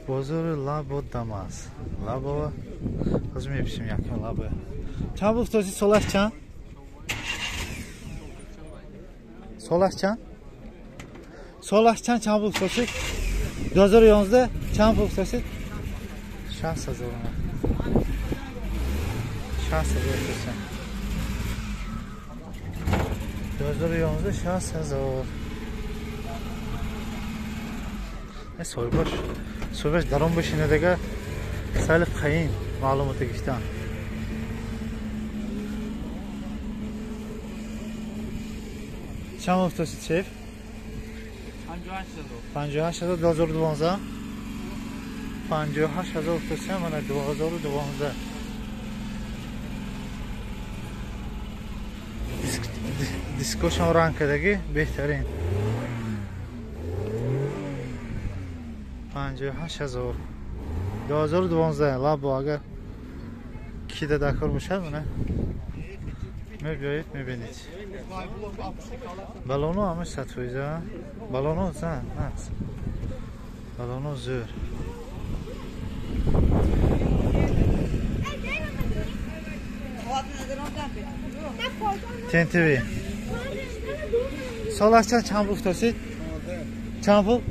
بازار لابو دماز لابو از میپیشیم یکم لابو چند افتادی سالش چند؟ سالش چند؟ سالش چند افتادی؟ 2011 چند افتادی؟ 60,000 60,000 2011 60,000 so'ybash darom beshine dega sal qiyin ma'lumot tegishdan cham o'ftasi chef 58,000 2012 58,000 o'ftasi mana 2012 diskoshon rankadagi behtarin 58,000 2012 labo agar kida dakor bo'lsa mana میبینید میبینید بالونو همش ستویزه بالونو زن هست بالونو زور تین تیوی سالش چند افتادید؟ چند بود؟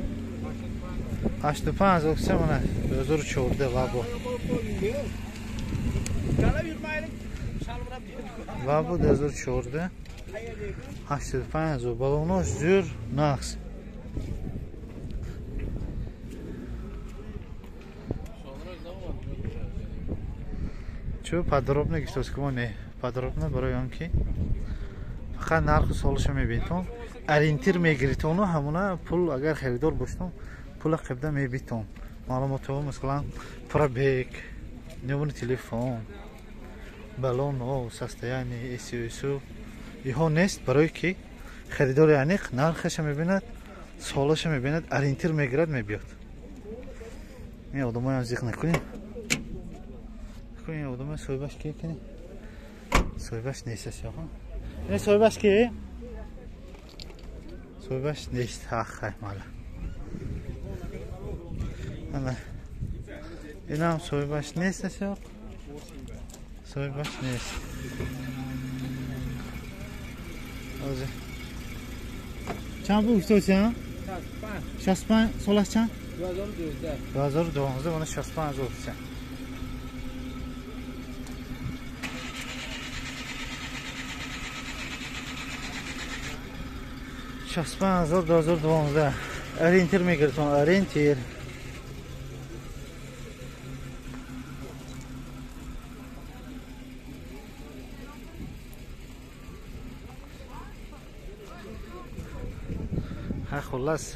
85 اکسه منه 2014 لابو لابو 2014 85 و balonuz zür naqs Чё подробно гистосконе подробно барои ки фақат нарху солиша мебинтон ориентир мегиритону ҳамуна пул агар харидор бошдум пула қибда мебитон маълумотҳо масалан пробег номери телефон балон состояние СОС иҳо нест барое ки харидори аниқ нархаша мебинад солаша мебинад ориентир мегирад мебиёд ин одамоям зиқ накунем ин одама сойбаш ки кунем сойбаш нестас ёҳо ин сойбаш ки сойбаш нест ҳаққай мала ана инам сойбаш нестас ёҳо сойбаш нест Ozi. Çan bu ustosan? 65 solas çan? 2012 bana 65 olsun. 2012 orientir migration orientir خلاص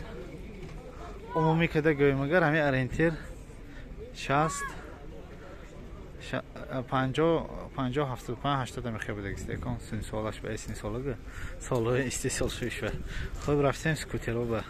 عمومی که ده گویم اگر همین اریانتیر 60 50 75 80 میخواد بگیسته کن سن سالش به سن سالگه سالهای استیصال شویش و خود رفتیم سکوتر رو به